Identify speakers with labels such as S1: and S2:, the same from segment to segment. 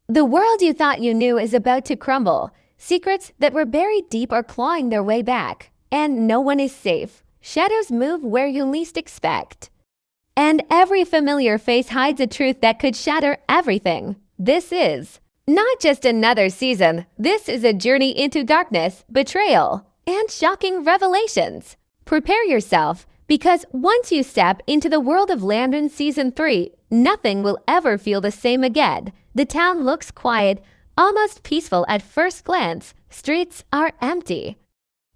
S1: The world you thought you knew is about to crumble. Secrets that were buried deep are clawing their way back. And no one is safe. Shadows move where you least expect. And every familiar face hides a truth that could shatter everything. This is not just another season. This is a journey into darkness, betrayal, and shocking revelations. Prepare yourself, because once you step into the world of Landman Season 3, nothing will ever feel the same again. The town looks quiet, almost peaceful at first glance. Streets are empty.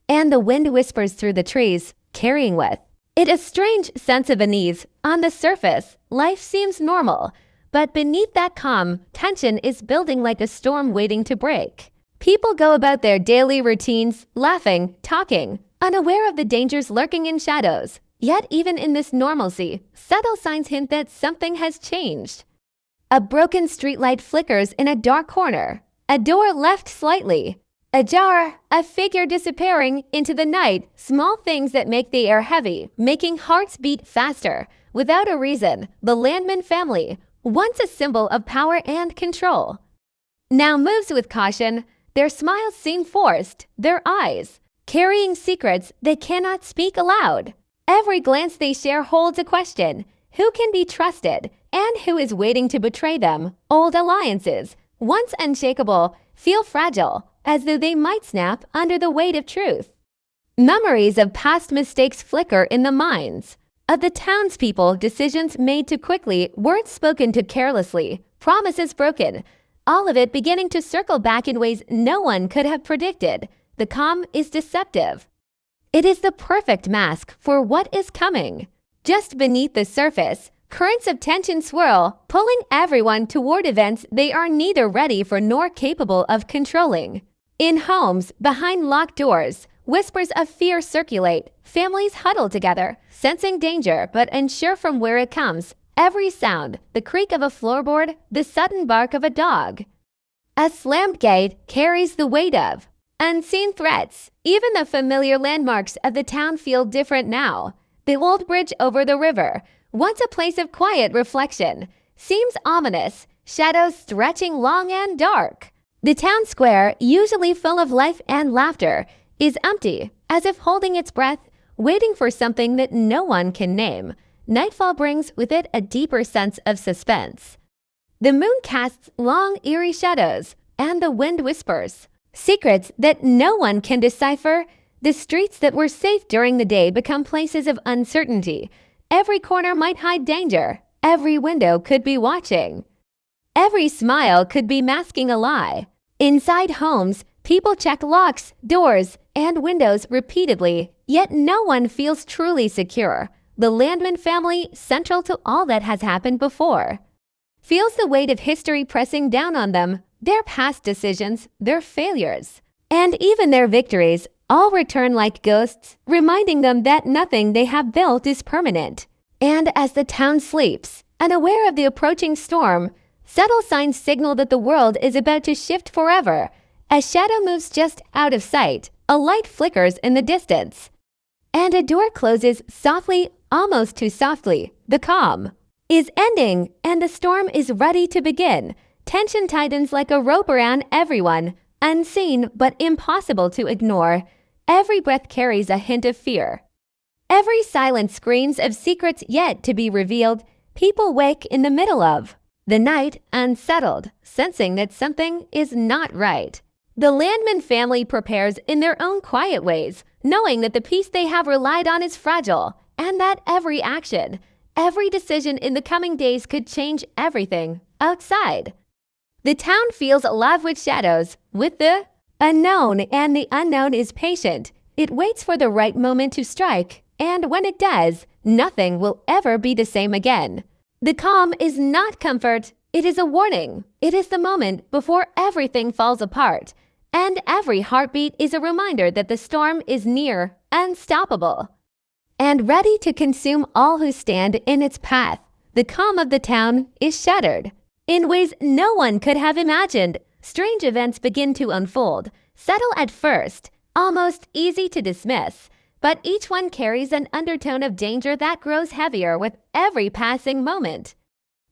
S1: And the wind whispers through the trees, carrying with it a strange sense of unease. On the surface, life seems normal, but beneath that calm, tension is building like a storm waiting to break. People go about their daily routines, laughing, talking, unaware of the dangers lurking in shadows. Yet even in this normalcy, subtle signs hint that something has changed. A broken streetlight flickers in a dark corner. A door left slightly ajar, a figure disappearing into the night. Small things that make the air heavy, making hearts beat faster. Without a reason, the Landman family, once a symbol of power and control, now moves with caution. Their smiles seem forced, their eyes carrying secrets they cannot speak aloud. Every glance they share holds a question. Who can be trusted, and who is waiting to betray them? Old alliances, once unshakable, feel fragile, as though they might snap under the weight of truth. Memories of past mistakes flicker in the minds of the townspeople. Decisions made too quickly, words spoken too carelessly, promises broken, all of it beginning to circle back in ways no one could have predicted. The calm is deceptive. It is the perfect mask for what is coming. Just beneath the surface, currents of tension swirl, pulling everyone toward events they are neither ready for nor capable of controlling. In homes, behind locked doors, whispers of fear circulate. Families huddle together, sensing danger but unsure from where it comes. Every sound, the creak of a floorboard, the sudden bark of a dog, a slammed gate, carries the weight of unseen threats. Even the familiar landmarks of the town feel different now. The old bridge over the river, once a place of quiet reflection, seems ominous, shadows stretching long and dark. The town square, usually full of life and laughter, is empty, as if holding its breath, waiting for something that no one can name. Nightfall brings with it a deeper sense of suspense. The moon casts long, eerie shadows, and the wind whispers secrets that no one can decipher. The streets that were safe during the day become places of uncertainty. Every corner might hide danger. Every window could be watching. Every smile could be masking a lie. Inside homes, people check locks, doors, and windows repeatedly, yet no one feels truly secure. The Landman family, central to all that has happened before, feels the weight of history pressing down on them. Their past decisions, their failures, and even their victories all return like ghosts, reminding them that nothing they have built is permanent. And as the town sleeps, unaware of the approaching storm, subtle signs signal that the world is about to shift forever. A shadow moves just out of sight, a light flickers in the distance, and a door closes softly, almost too softly. The calm is ending, and the storm is ready to begin. Tension tightens like a rope around everyone, unseen but impossible to ignore. Every breath carries a hint of fear. Every silence screams of secrets yet to be revealed. People wake in the middle of the night, unsettled, sensing that something is not right. The Landman family prepares in their own quiet ways, knowing that the peace they have relied on is fragile, and that every action, every decision in the coming days could change everything outside. The town feels alive with shadows, with the unknown, and the unknown is patient. It waits for the right moment to strike, and when it does, nothing will ever be the same again. The calm is not comfort, it is a warning. It is the moment before everything falls apart, and every heartbeat is a reminder that the storm is near, unstoppable, and ready to consume all who stand in its path. The calm of the town is shattered in ways no one could have imagined. Strange events begin to unfold, subtle at first, almost easy to dismiss, but each one carries an undertone of danger that grows heavier with every passing moment.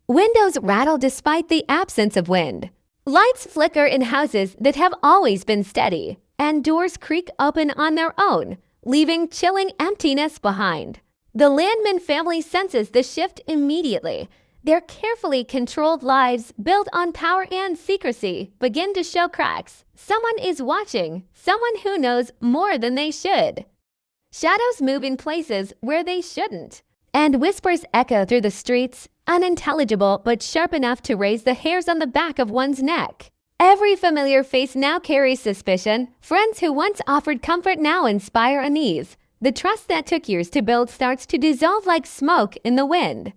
S1: Windows rattle despite the absence of wind. Lights flicker in houses that have always been steady, and doors creak open on their own, leaving chilling emptiness behind. The Landman family senses the shift immediately. Their carefully controlled lives, built on power and secrecy, begin to show cracks. Someone is watching, someone who knows more than they should. Shadows move in places where they shouldn't, and whispers echo through the streets, unintelligible but sharp enough to raise the hairs on the back of one's neck. Every familiar face now carries suspicion. Friends who once offered comfort now inspire unease. The trust that took years to build starts to dissolve like smoke in the wind,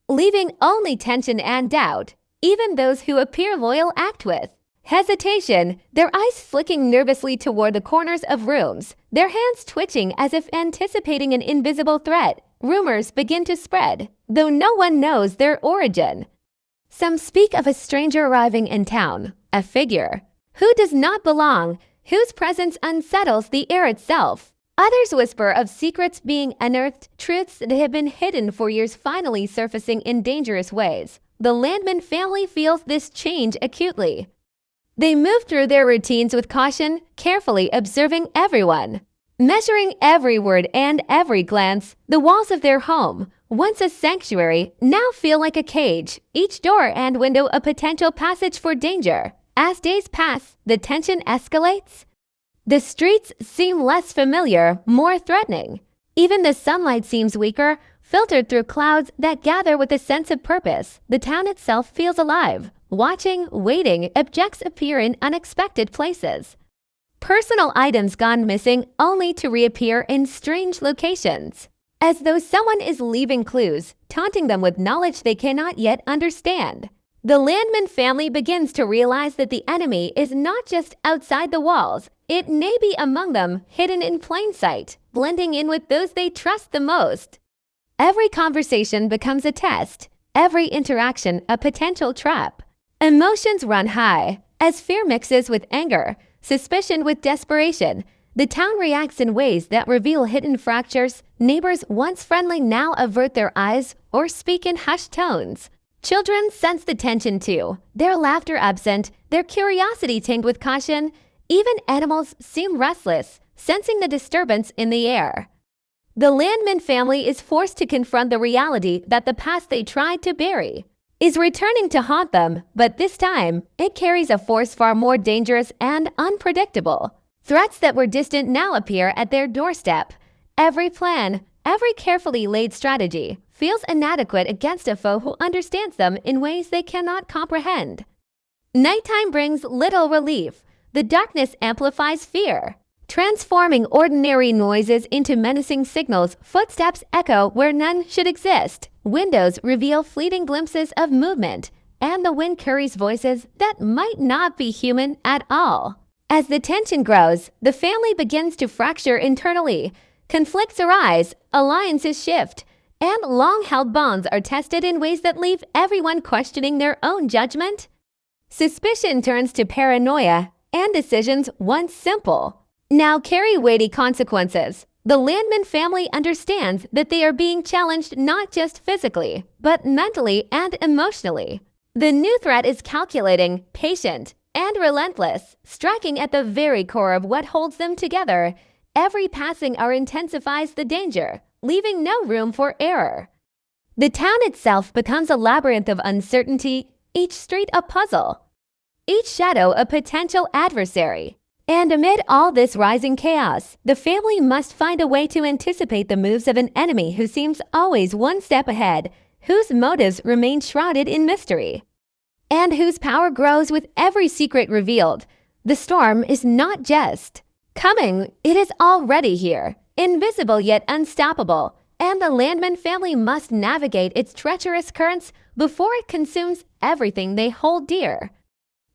S1: leaving only tension and doubt. Even those who appear loyal act with hesitation, their eyes flicking nervously toward the corners of rooms, their hands twitching as if anticipating an invisible threat. Rumors begin to spread, though no one knows their origin. Some speak of a stranger arriving in town, a figure who does not belong, whose presence unsettles the air itself. Others whisper of secrets being unearthed, truths that have been hidden for years finally surfacing in dangerous ways. The Landman family feels this change acutely. They move through their routines with caution, carefully observing everyone, measuring every word and every glance. The walls of their home, once a sanctuary, now feel like a cage, each door and window a potential passage for danger. As days pass, the tension escalates. The streets seem less familiar, more threatening. Even the sunlight seems weaker, filtered through clouds that gather with a sense of purpose. The town itself feels alive. Watching, waiting, objects appear in unexpected places. Personal items gone missing only to reappear in strange locations, as though someone is leaving clues, taunting them with knowledge they cannot yet understand. The Landman family begins to realize that the enemy is not just outside the walls. It may be among them, hidden in plain sight, blending in with those they trust the most. Every conversation becomes a test, every interaction a potential trap. Emotions run high, as fear mixes with anger, suspicion with desperation. The town reacts in ways that reveal hidden fractures. Neighbors once friendly now avert their eyes or speak in hushed tones. Children sense the tension too, their laughter absent, their curiosity tinged with caution. Even animals seem restless, sensing the disturbance in the air. The Landman family is forced to confront the reality that the past they tried to bury is returning to haunt them, but this time, it carries a force far more dangerous and unpredictable. Threats that were distant now appear at their doorstep. Every plan, every carefully laid strategy, feels inadequate against a foe who understands them in ways they cannot comprehend. Nighttime brings little relief. The darkness amplifies fear, transforming ordinary noises into menacing signals. Footsteps echo where none should exist. Windows reveal fleeting glimpses of movement, and the wind carries voices that might not be human at all. As the tension grows, the family begins to fracture internally. Conflicts arise, alliances shift, and long-held bonds are tested in ways that leave everyone questioning their own judgment. Suspicion turns to paranoia, and decisions once simple now carry weighty consequences. The Landman family understands that they are being challenged not just physically, but mentally and emotionally. The new threat is calculating, patient, and relentless, striking at the very core of what holds them together. Every passing hour intensifies the danger, leaving no room for error. The town itself becomes a labyrinth of uncertainty, each street a puzzle, each shadow a potential adversary. And amid all this rising chaos, the family must find a way to anticipate the moves of an enemy who seems always one step ahead, whose motives remain shrouded in mystery, and whose power grows with every secret revealed. The storm is not just coming, it is already here, invisible yet unstoppable, and the Landman family must navigate its treacherous currents before it consumes everything they hold dear.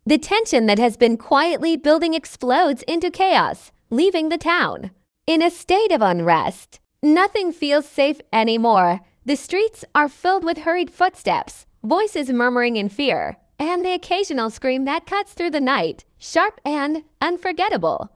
S1: The tension that has been quietly building explodes into chaos, leaving the town in a state of unrest. Nothing feels safe anymore. The streets are filled with hurried footsteps, voices murmuring in fear, and the occasional scream that cuts through the night, sharp and unforgettable.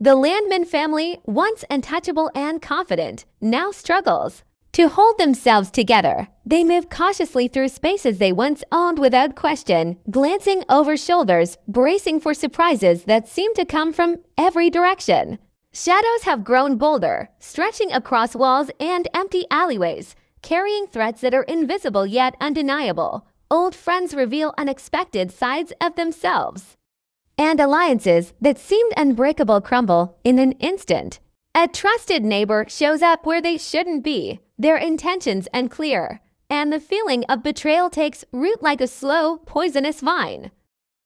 S1: The Landman family, once untouchable and confident, now struggles. To hold themselves together, they move cautiously through spaces they once owned without question, glancing over shoulders, bracing for surprises that seem to come from every direction. Shadows have grown bolder, stretching across walls and empty alleyways, carrying threats that are invisible yet undeniable. Old friends reveal unexpected sides of themselves. And alliances that seemed unbreakable crumble in an instant. A trusted neighbor shows up where they shouldn't be, their intentions unclear, and the feeling of betrayal takes root like a slow, poisonous vine.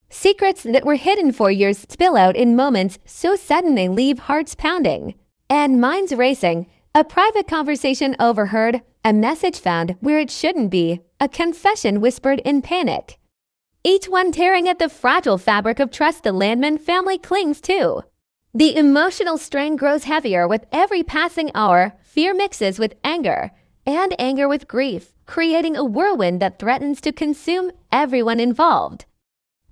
S1: Secrets that were hidden for years spill out in moments so sudden they leave hearts pounding and minds racing. A private conversation overheard, a message found where it shouldn't be, a confession whispered in panic. Each one tearing at the fragile fabric of trust the Landman family clings to. The emotional strain grows heavier with every passing hour. Fear mixes with anger, and anger with grief, creating a whirlwind that threatens to consume everyone involved.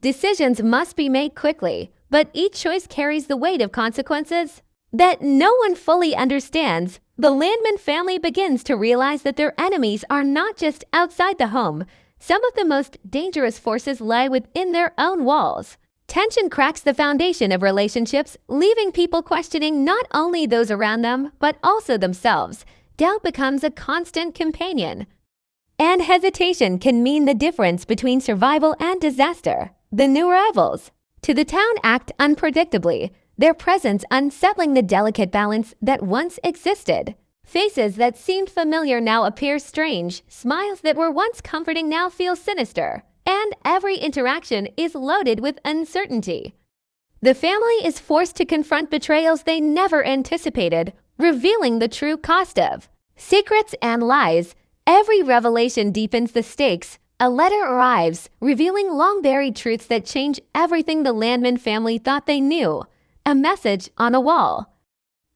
S1: Decisions must be made quickly, but each choice carries the weight of consequences that no one fully understands. The Landman family begins to realize that their enemies are not just outside the home. Some of the most dangerous forces lie within their own walls. Tension cracks the foundation of relationships, leaving people questioning not only those around them, but also themselves. Doubt becomes a constant companion. And hesitation can mean the difference between survival and disaster. The new arrivals to the town act unpredictably, their presence unsettling the delicate balance that once existed. Faces that seemed familiar now appear strange, smiles that were once comforting now feel sinister. And every interaction is loaded with uncertainty. The family is forced to confront betrayals they never anticipated, revealing the true cost of secrets and lies. Every revelation deepens the stakes. A letter arrives, revealing long-buried truths that change everything the Landman family thought they knew. A message on a wall.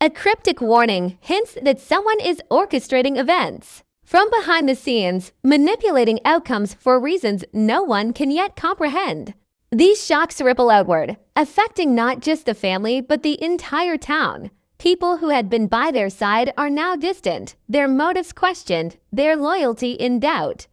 S1: A cryptic warning hints that someone is orchestrating events from behind the scenes, manipulating outcomes for reasons no one can yet comprehend. These shocks ripple outward, affecting not just the family but the entire town. People who had been by their side are now distant, their motives questioned, their loyalty in doubt.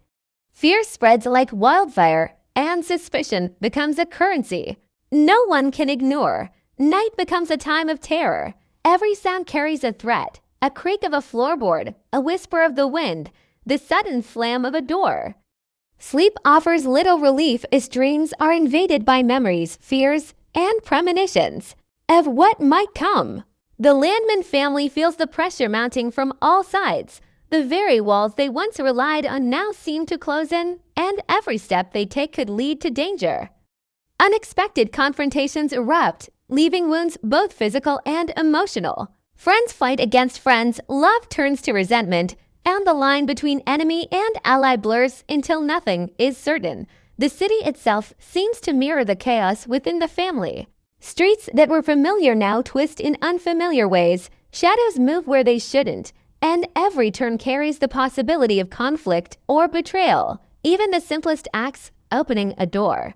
S1: Fear spreads like wildfire, and suspicion becomes a currency no one can ignore. Night becomes a time of terror. Every sound carries a threat. A creak of a floorboard, a whisper of the wind, the sudden slam of a door. Sleep offers little relief as dreams are invaded by memories, fears, and premonitions of what might come. The Landman family feels the pressure mounting from all sides. The very walls they once relied on now seem to close in, and every step they take could lead to danger. Unexpected confrontations erupt, leaving wounds both physical and emotional. Friends fight against friends, love turns to resentment, and the line between enemy and ally blurs until nothing is certain. The city itself seems to mirror the chaos within the family. Streets that were familiar now twist in unfamiliar ways. Shadows move where they shouldn't, and every turn carries the possibility of conflict or betrayal. Even the simplest acts, opening a door,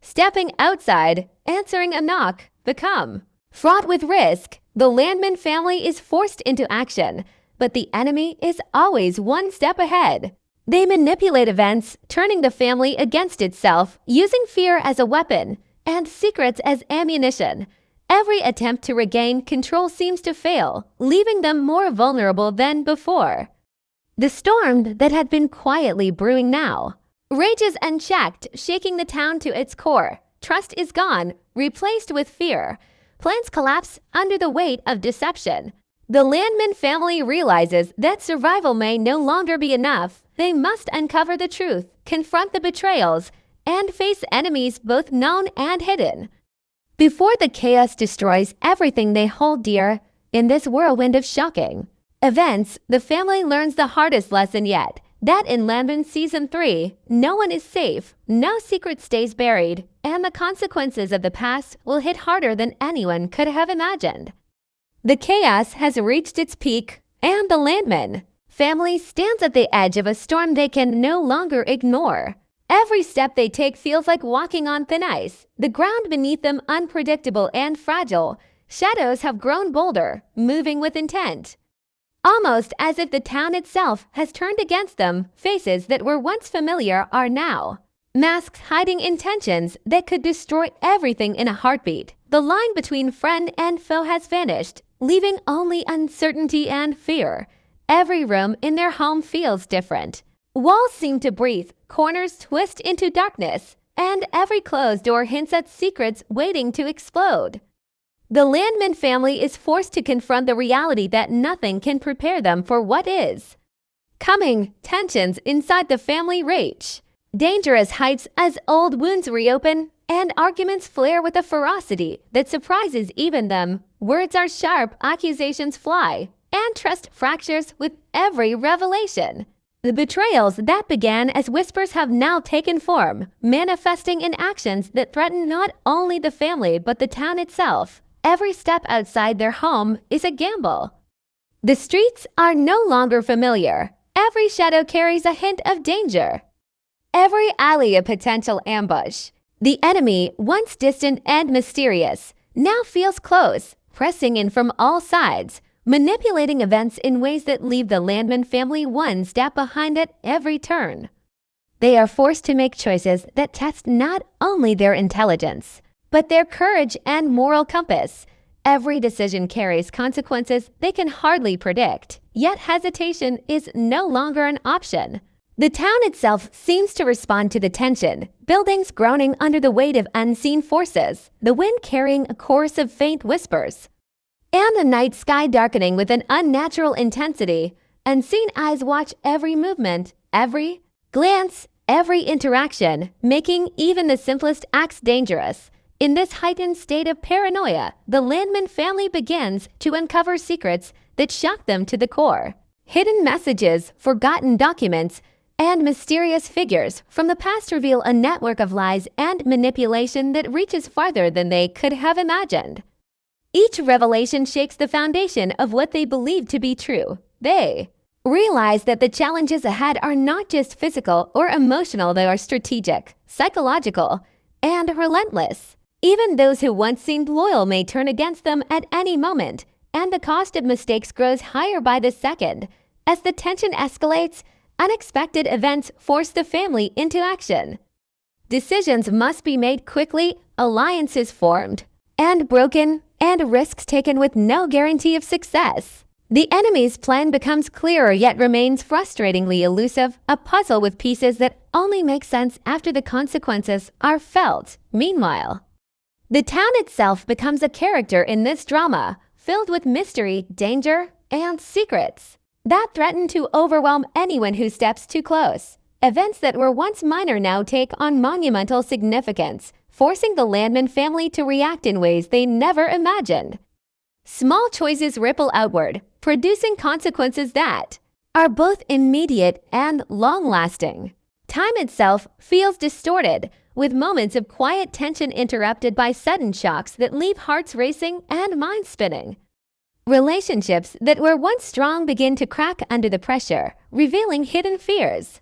S1: stepping outside, answering a knock, become fraught with risk. The Landman family is forced into action, but the enemy is always one step ahead. They manipulate events, turning the family against itself, using fear as a weapon and secrets as ammunition. Every attempt to regain control seems to fail, leaving them more vulnerable than before. The storm that had been quietly brewing now rages unchecked, shaking the town to its core. Trust is gone, replaced with fear. Plans collapse under the weight of deception. The Landman family realizes that survival may no longer be enough. They must uncover the truth, confront the betrayals, and face enemies both known and hidden before the chaos destroys everything they hold dear. In this whirlwind of shocking events, the family learns the hardest lesson yet, that in Landman Season 3, no one is safe, no secret stays buried, and the consequences of the past will hit harder than anyone could have imagined. The chaos has reached its peak, and the Landman family stands at the edge of a storm they can no longer ignore. Every step they take feels like walking on thin ice, the ground beneath them unpredictable and fragile. Shadows have grown bolder, moving with intent. almost as if the town itself has turned against them. Faces that were once familiar are now masks hiding intentions that could destroy everything in a heartbeat. The line between friend and foe has vanished, leaving only uncertainty and fear. Every room in their home feels different. Walls seem to breathe, corners twist into darkness, and every closed door hints at secrets waiting to explode. The Landman family is forced to confront the reality that nothing can prepare them for what is coming. Tensions inside the family rage. Dangerous heights as old wounds reopen, and arguments flare with a ferocity that surprises even them. Words are sharp, accusations fly, and trust fractures with every revelation. The betrayals that began as whispers have now taken form, manifesting in actions that threaten not only the family but the town itself. Every step outside their home is a gamble. The streets are no longer familiar. Every shadow carries a hint of danger. Every alley a potential ambush. The enemy, once distant and mysterious, now feels close, pressing in from all sides, manipulating events in ways that leave the Landman family one step behind at every turn. They are forced to make choices that test not only their intelligence, but their courage and moral compass. Every decision carries consequences they can hardly predict, yet hesitation is no longer an option. The town itself seems to respond to the tension, buildings groaning under the weight of unseen forces, the wind carrying a chorus of faint whispers, and the night sky darkening with an unnatural intensity. Unseen eyes watch every movement, every glance, every interaction, making even the simplest acts dangerous. In this heightened state of paranoia, the Landman family begins to uncover secrets that shock them to the core. Hidden messages, forgotten documents, and mysterious figures from the past reveal a network of lies and manipulation that reaches farther than they could have imagined. Each revelation shakes the foundation of what they believed to be true. They realize that the challenges ahead are not just physical or emotional, they are strategic, psychological, and relentless. Even those who once seemed loyal may turn against them at any moment, and the cost of mistakes grows higher by the second. As the tension escalates, unexpected events force the family into action. Decisions must be made quickly, alliances formed and broken, and risks taken with no guarantee of success. The enemy's plan becomes clearer yet remains frustratingly elusive, a puzzle with pieces that only make sense after the consequences are felt. Meanwhile, the town itself becomes a character in this drama, filled with mystery, danger, and secrets that threaten to overwhelm anyone who steps too close. Events that were once minor now take on monumental significance, forcing the Landman family to react in ways they never imagined. Small choices ripple outward, producing consequences that are both immediate and long-lasting. Time itself feels distorted, with moments of quiet tension interrupted by sudden shocks that leave hearts racing and minds spinning. Relationships that were once strong begin to crack under the pressure, revealing hidden fears,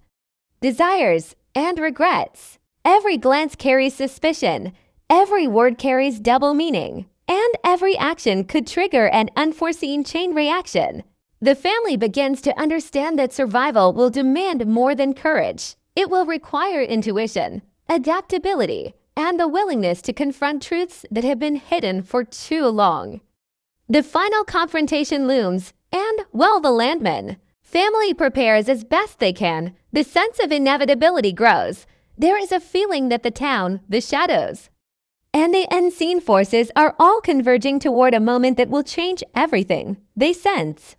S1: desires, and regrets. Every glance carries suspicion, every word carries double meaning, and every action could trigger an unforeseen chain reaction. The family begins to understand that survival will demand more than courage. It will require intuition, adaptability, and the willingness to confront truths that have been hidden for too long. The final confrontation looms, and while the Landman family prepares as best they can, the sense of inevitability grows. There is a feeling that the town, the shadows, and the unseen forces are all converging toward a moment that will change everything. They sense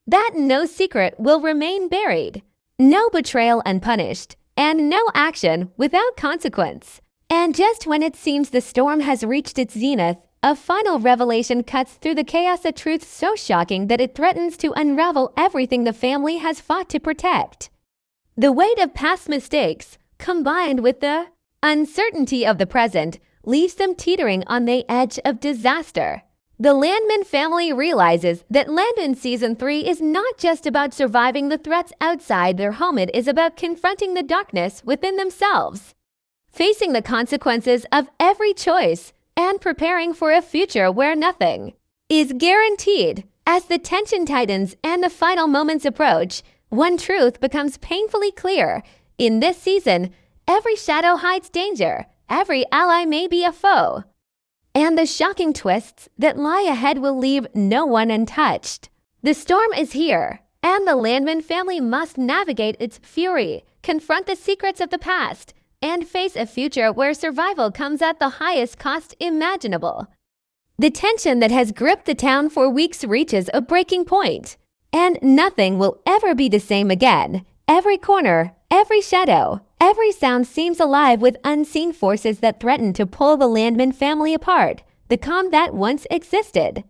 S1: that no secret will remain buried, no betrayal unpunished, and no action without consequence. And just when it seems the storm has reached its zenith, a final revelation cuts through the chaos, a truth so shocking that it threatens to unravel everything the family has fought to protect. The weight of past mistakes, combined with the uncertainty of the present, leaves them teetering on the edge of disaster. The Landman family realizes that Landman Season 3 is not just about surviving the threats outside their home, it is about confronting the darkness within themselves, facing the consequences of every choice, and preparing for a future where nothing is guaranteed. As the tension tightens and the final moments approach, one truth becomes painfully clear. In this season, every shadow hides danger, every ally may be a foe, and the shocking twists that lie ahead will leave no one untouched. The storm is here, and the Landman family must navigate its fury, confront the secrets of the past, and face a future where survival comes at the highest cost imaginable. The tension that has gripped the town for weeks reaches a breaking point, and nothing will ever be the same again. Every corner, every shadow, every sound seems alive with unseen forces that threaten to pull the Landman family apart. The calm that once existed,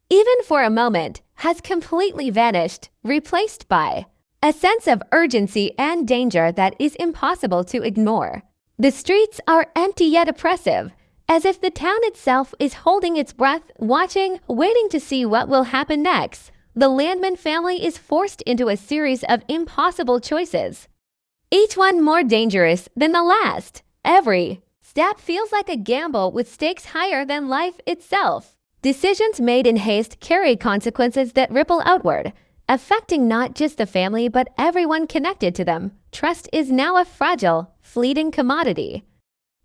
S1: even for a moment, has completely vanished, replaced by a sense of urgency and danger that is impossible to ignore. The streets are empty yet oppressive, as if the town itself is holding its breath, watching, waiting to see what will happen next. The Landman family is forced into a series of impossible choices, each one more dangerous than the last. Every step feels like a gamble with stakes higher than life itself. Decisions made in haste carry consequences that ripple outward, affecting not just the family but everyone connected to them. Trust is now a fragile, fleeting commodity.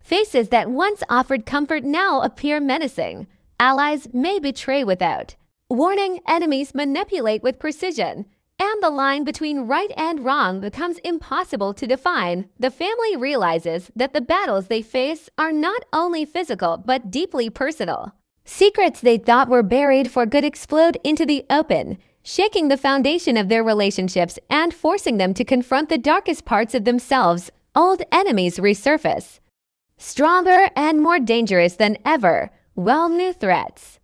S1: Faces that once offered comfort now appear menacing. Allies may betray without warning, enemies manipulate with precision, and the line between right and wrong becomes impossible to define. The family realizes that the battles they face are not only physical but deeply personal. Secrets they thought were buried for good explode into the open, shaking the foundation of their relationships and forcing them to confront the darkest parts of themselves. Old enemies resurface, stronger and more dangerous than ever. Well, new threats